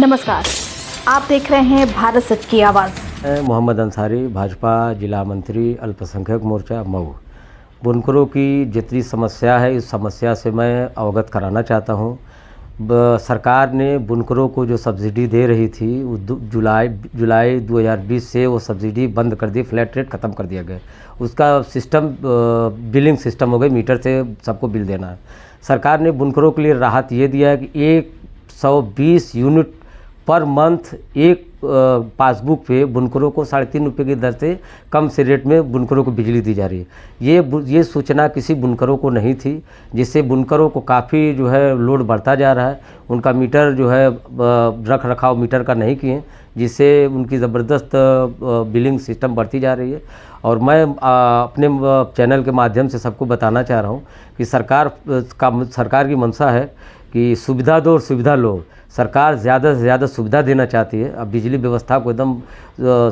नमस्कार, आप देख रहे हैं भारत सच की आवाज़। मैं मोहम्मद अंसारी, भाजपा जिला मंत्री अल्पसंख्यक मोर्चा मऊ। बुनकरों की जितनी समस्या है, इस समस्या से मैं अवगत कराना चाहता हूँ। सरकार ने बुनकरों को जो सब्सिडी दे रही थी वो जुलाई 2020 से वो सब्सिडी बंद कर दी, फ्लैट रेट ख़त्म कर दिया गया। उसका सिस्टम बिलिंग सिस्टम हो गया, मीटर से सबको बिल देना है। सरकार ने बुनकरों के लिए राहत ये दिया है कि 120 यूनिट पर मंथ एक पासबुक पे बुनकरों को 3.5 रुपये की दर से कम से रेट में बुनकरों को बिजली दी जा रही है। ये सूचना किसी बुनकरों को नहीं थी, जिससे बुनकरों को काफ़ी जो है लोड बढ़ता जा रहा है। उनका मीटर जो है रख रखाव मीटर का नहीं किए, जिससे उनकी ज़बरदस्त बिलिंग सिस्टम बढ़ती जा रही है। और मैं अपने चैनल के माध्यम से सबको बताना चाह रहा हूँ कि सरकार की मंशा है कि सुविधा दो और सुविधा लो। सरकार ज़्यादा से ज़्यादा सुविधा देना चाहती है, अब बिजली व्यवस्था को एकदम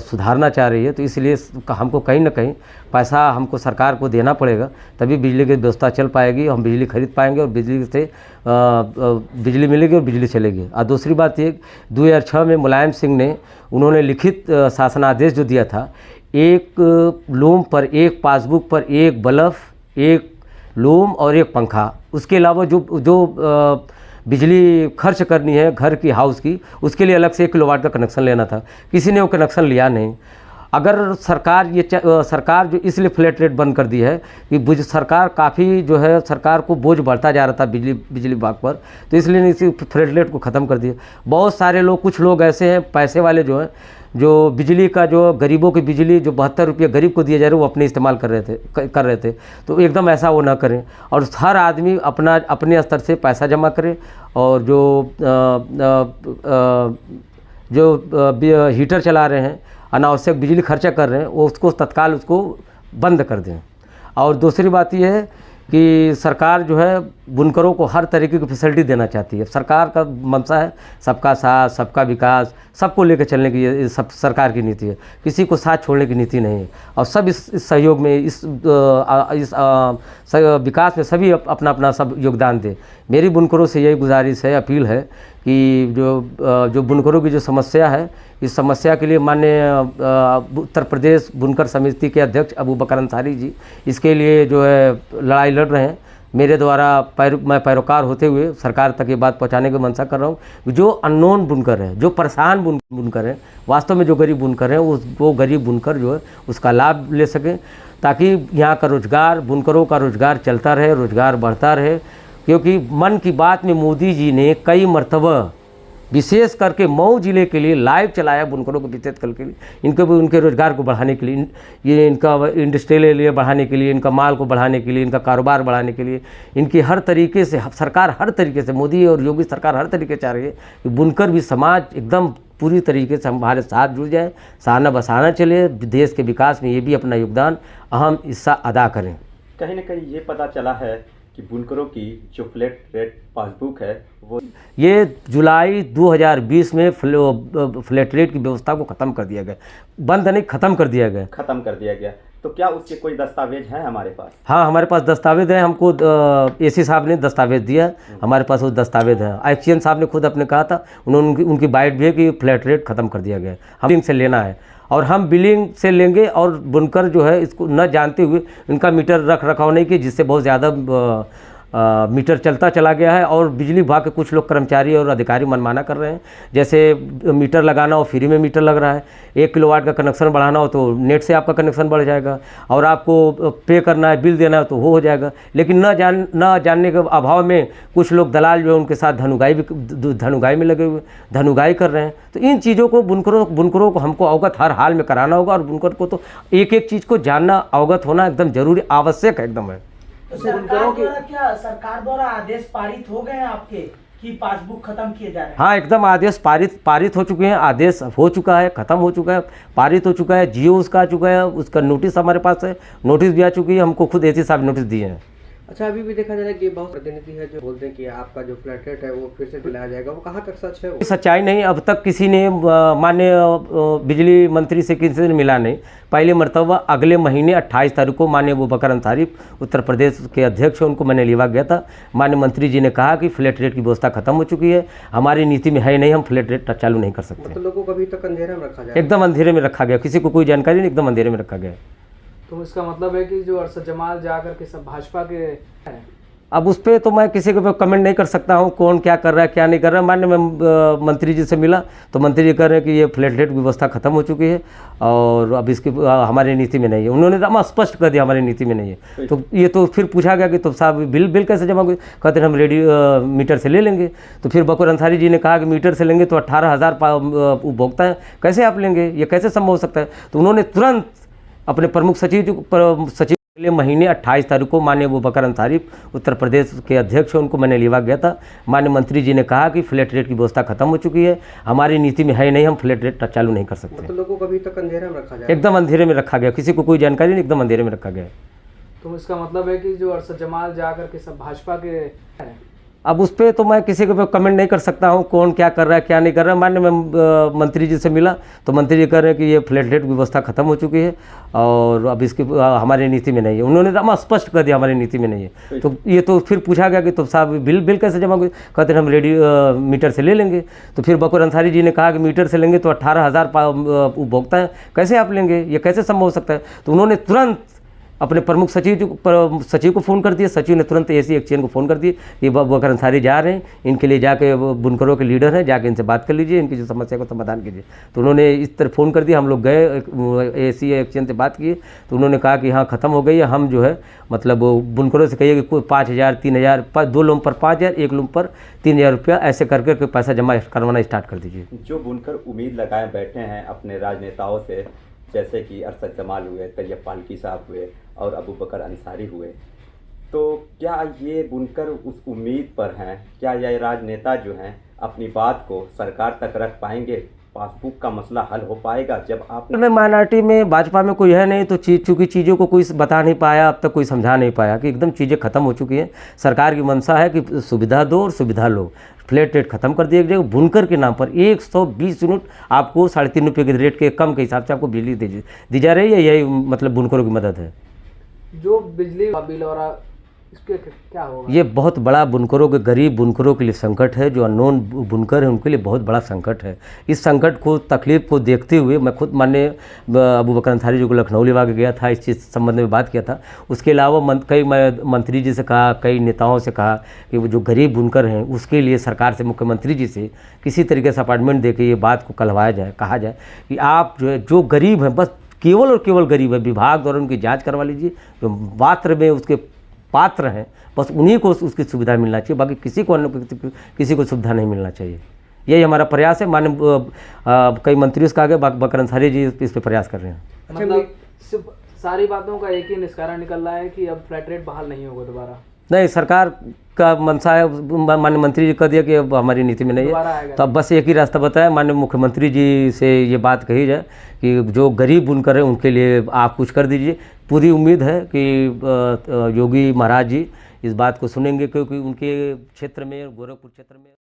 सुधारना चाह रही है। तो इसलिए हमको कहीं ना कहीं पैसा हमको सरकार को देना पड़ेगा, तभी बिजली की व्यवस्था चल पाएगी, हम बिजली खरीद पाएंगे और बिजली से बिजली मिलेगी और बिजली चलेगी। और दूसरी बात ये 2006 में मुलायम सिंह ने उन्होंने लिखित शासनादेश जो दिया था, एक लूम पर एक पासबुक पर एक बल्ब, एक लूम और एक पंखा, उसके अलावा जो बिजली खर्च करनी है घर की हाउस की, उसके लिए अलग से 1 किलोवाट का कनेक्शन लेना था। किसी ने वो कनेक्शन लिया नहीं। अगर सरकार जो इसलिए फ्लैट रेट बंद कर दी है कि सरकार काफ़ी जो है सरकार को बोझ बढ़ता जा रहा था बिजली विभाग पर, तो इसलिए इसी फ्लैट रेट को ख़त्म कर दिया। बहुत सारे लोग, कुछ लोग ऐसे हैं पैसे वाले जो हैं, जो बिजली का जो गरीबों की बिजली जो 72 रुपये गरीब को दिए जा रहे वो अपने इस्तेमाल कर रहे थे। तो एकदम ऐसा वो ना करें और हर आदमी अपने स्तर से पैसा जमा करे और जो हीटर चला रहे हैं, अनावश्यक बिजली खर्चा कर रहे हैं, वो उसको तत्काल उसको बंद कर दें। और दूसरी बात यह है कि सरकार जो है बुनकरों को हर तरीके की फैसिलिटी देना चाहती है। सरकार का मंशा है सबका साथ, सबका विकास, सबको लेकर चलने की ये सब सरकार की नीति है। किसी को साथ छोड़ने की नीति नहीं है और सब इस सहयोग में, इस विकास में सभी अपना अपना सब योगदान दें। मेरी बुनकरों से यही गुजारिश है, अपील है कि जो बुनकरों की जो समस्या है, इस समस्या के लिए माननीय उत्तर प्रदेश बुनकर समिति के अध्यक्ष अबू बकर अंसारी जी इसके लिए जो है लड़ाई लड़ रहे हैं। मेरे द्वारा मैं पैरोकार होते हुए सरकार तक ये बात पहुंचाने की मंशा कर रहा हूँ। जो अननोन बुनकर है, जो परेशान बुनकर हैं, वास्तव में जो गरीब बुनकर हैं, वो गरीब बुनकर जो है उसका लाभ ले सकें, ताकि यहाँ का रोजगार, बुनकरों का रोजगार चलता रहे, रोजगार बढ़ता रहे। क्योंकि मन की बात में मोदी जी ने कई मरतबा विशेष करके मऊ जिले के लिए लाइव चलाया बुनकरों को विशेष कल के लिए, उनके रोजगार को बढ़ाने के लिए, ये इनका इंडस्ट्रियल एरिया बढ़ाने के लिए, इनका माल को बढ़ाने के लिए, इनका कारोबार बढ़ाने के लिए, इनकी हर तरीके से सरकार, हर तरीके से मोदी और योगी सरकार हर तरीके चाह रही है कि बुनकर भी समाज एकदम पूरी तरीके से हमारे साथ जुड़ जाए, सहाना बसाना चले, देश के विकास में ये भी अपना योगदान अहम हिस्सा अदा करें। कहीं ना कहीं ये पता चला है कि बुनकरों की जो फ्लैट रेट पासबुक है वो ये जुलाई 2020 में फ्लैट रेट की व्यवस्था को ख़त्म कर दिया गया, बंद नहीं, ख़त्म कर दिया गया। तो क्या उसके कोई दस्तावेज हैं हमारे पास? हाँ, हमारे पास दस्तावेज हैं। हमको एसी साहब ने दस्तावेज दिया, हमारे पास वो दस्तावेज हैं। एक्शन साहब ने खुद अपने कहा था, उन्होंने उनकी बाइट भी है कि फ्लैट रेट ख़त्म कर दिया गया, हम बिलिंग से लेना है और हम बिलिंग से लेंगे। और बुनकर जो है इसको न जानते हुए इनका मीटर रख रखाव नहीं किया, जिससे बहुत ज़्यादा मीटर चलता चला गया है। और बिजली विभाग के कुछ लोग कर्मचारी और अधिकारी मनमाना कर रहे हैं, जैसे मीटर लगाना हो फ्री में मीटर लग रहा है, 1 किलोवाट का कनेक्शन बढ़ाना हो तो नेट से आपका कनेक्शन बढ़ जाएगा, और आपको पे करना है, बिल देना है तो वो हो जाएगा। लेकिन न जानने के अभाव में कुछ लोग दलाल जो है उनके साथ धनुगाई में लगे हुए, धनुगाई कर रहे हैं। तो इन चीज़ों को बुनकरों को हमको अवगत हर हाल में कराना होगा, और बुनकर को तो एक एक चीज़ को जानना, अवगत होना एकदम जरूरी, आवश्यक है, एकदम है। तो सरकार द्वारा आदेश पारित हो गए हैं आपके कि पासबुक खत्म किए जा रहे हैं? हाँ, एकदम आदेश पारित हो चुके हैं, आदेश हो चुका है, खत्म हो चुका है, पारित हो चुका है, जियो उसका आ चुका है, उसका नोटिस हमारे पास है, नोटिस भी आ चुकी है, हमको खुद एसी साहब नोटिस दिए हैं। अच्छा, अभी भी देखा जा रहा है कि बहुत प्रतिनिधि है जो बोलते हैं कि आपका जो फ्लैट रेट है वो फिर से दिलाया जाएगा, वो कहाँ तक सच है? वो सच्चाई नहीं, अब तक किसी ने माननीय बिजली मंत्री से किसी ने मिला नहीं। पहले मरतबा अगले महीने 28 तारीख को माननीय अबूबकर अंसारी उत्तर प्रदेश के अध्यक्ष हैं, उनको मैंने लिवा गया था। माननीय मंत्री जी ने कहा कि फ्लैट रेट की व्यवस्था खत्म हो चुकी है, हमारी नीति में है नहीं, हम फ्लैट रेट चालू नहीं कर सकते। मतलब लोगों को अभी तक अंधेरा में रखा जाए? एकदम अंधेरे में रखा गया, किसी को कोई जानकारी नहीं, एकदम अंधेरे में रखा गया। तो इसका मतलब है कि जो अरशद जमाल जाकर के सब भाजपा के हैं। अब उस पर तो मैं किसी को कमेंट नहीं कर सकता हूँ, कौन क्या कर रहा है क्या नहीं कर रहा है। माननीय मंत्री जी से मिला तो मंत्री जी कह रहे हैं कि ये फ्लैट रेट व्यवस्था खत्म हो चुकी है और अब इसकी हमारी नीति में नहीं है। उन्होंने तो स्पष्ट कर दिया हमारी नीति में नहीं है। तो ये तो फिर पूछा गया कि तो साहब बिल कैसे जमा होंगे? कहते हैं हम रेडी मीटर से ले लेंगे। तो फिर बकर अंसारी जी ने कहा कि मीटर से लेंगे तो 18,000 उपभोक्ता है, कैसे आप लेंगे, ये कैसे संभव हो सकता है? तो उन्होंने तुरंत अपने प्रमुख सचिव अगले महीने 28 तारीख को माननीय अबूबकर अंसारी उत्तर प्रदेश के अध्यक्ष हैं, उनको मैंने लिवा गया था। माननीय मंत्री जी ने कहा कि फ्लैट रेट की व्यवस्था खत्म हो चुकी है, हमारी नीति में है नहीं, हम फ्लैट रेट चालू नहीं कर सकते। मतलब लोगों को अभी तक अंधेरा में रखा जाए? एकदम अंधेरे में रखा गया, किसी को कोई जानकारी नहीं, एकदम अंधेरे में रखा गया। तो इसका मतलब है कि जो अरशद जमाल जाकर के सब भाजपा के हैं। अब उस पर तो मैं किसी को कमेंट नहीं कर सकता हूँ, कौन क्या कर रहा है क्या नहीं कर रहा है। माननीय मंत्री जी से मिला तो मंत्री जी कह रहे हैं कि ये फ्लैट रेट व्यवस्था खत्म हो चुकी है और अब इसकी हमारी नीति में नहीं है। उन्होंने तो स्पष्ट कर दिया हमारी नीति में नहीं है। तो ये तो फिर पूछा गया कि तो साहब बिल कैसे जमा होंगे? कहते हैं हम रेडी मीटर से ले लेंगे। तो फिर बकर अंसारी जी ने कहा कि मीटर से लेंगे तो 18,000 उपभोक्ता है, कैसे आप लेंगे, ये कैसे संभव हो सकता है? तो उन्होंने तुरंत अपने प्रमुख सचिव को फ़ोन कर दिया। सचिव ने तुरंत एसी एक्सचेंज को फ़ोन कर दिया कि बकर अंसारी जा रहे हैं, इनके लिए जाके बुनकरों के लीडर हैं, जाके इनसे बात कर लीजिए, इनकी जो समस्या को समाधान कीजिए। तो उन्होंने इस तरह फ़ोन कर दिया। हम लोग गए एसी एक्सचेंज से बात किए तो उन्होंने कहा कि हाँ ख़त्म हो गई है। हम जो है मतलब बुनकरों से कहिए कि कोई 5,000 3,000 2 लोगों पर 5,000 1 लोगों पर 3,000 रुपया ऐसे करके पैसा जमा करवाना स्टार्ट कर दीजिए। जो बुनकर उम्मीद लगाए बैठे हैं अपने राजनेताओं से, जैसे कि अरशद जमाल हुए, तैयब पालकी साहब हुए और अबूबकर अंसारी हुए, तो क्या ये बुनकर उस उम्मीद पर हैं? क्या ये राजनेता जो हैं अपनी बात को सरकार तक रख पाएंगे? पासबुक का मसला हल हो पाएगा? जब आप में माइनॉरिटी में भाजपा में कोई है नहीं तो चूँकि चीज़ों को कोई बता नहीं पाया, अब तक कोई समझा नहीं पाया कि एकदम चीज़ें ख़त्म हो चुकी हैं। सरकार की मंशा है कि सुविधा दो और सुविधा लो। फ्लैट रेट खत्म कर दिया जाएगा। बुनकर के नाम पर 120 यूनिट आपको 3.5 रुपये के रेट के कम के हिसाब से आपको बिजली दी जा रही है। यही मतलब बुनकरों की मदद है। जो बिजली का बिल और इसके क्या होगा? ये बहुत बड़ा बुनकरों के गरीब बुनकरों के लिए संकट है। जो अननोन बुनकर है उनके लिए बहुत बड़ा संकट है। इस संकट को तकलीफ को देखते हुए मैं खुद माननीय अबूबकर अंसारी जी को लखनऊ लिवा के गया था, इस चीज़ संबंध में बात किया था। उसके अलावा कई मंत्री जी से कहा, कई नेताओं से कहा कि वो जो गरीब बुनकर हैं उसके लिए सरकार से, मुख्यमंत्री जी से किसी तरीके से अपॉइंटमेंट दे के ये बात को कहलवाया जाए, कहा जाए कि आप जो है जो गरीब हैं, बस केवल और केवल गरीब है, विभाग द्वारा उनकी जाँच करवा लीजिए। जो पात्र में उसके पात्र हैं बस उन्हीं को उसकी सुविधा मिलना चाहिए, बाकी किसी को सुविधा नहीं मिलना चाहिए। यही हमारा प्रयास है। माननीय कई मंत्रियों से कहा गया, बकर अंसारी जी इस पर प्रयास कर रहे हैं। मतलब सिर्फ सारी बातों का एक ही निष्कर्ष निकल रहा है कि अब फ्लैट रेट बहाल नहीं होगा दोबारा? नहीं, सरकार का मंशा है, माननीय मंत्री जी कह दिया कि अब हमारी नीति में नहीं है, तो अब बस एक ही रास्ता बताया, माननीय मुख्यमंत्री जी से ये बात कही जाए कि जो गरीब बुनकर हैं उनके लिए आप कुछ कर दीजिए। पूरी उम्मीद है कि योगी महाराज जी इस बात को सुनेंगे, क्योंकि उनके क्षेत्र में, गोरखपुर क्षेत्र में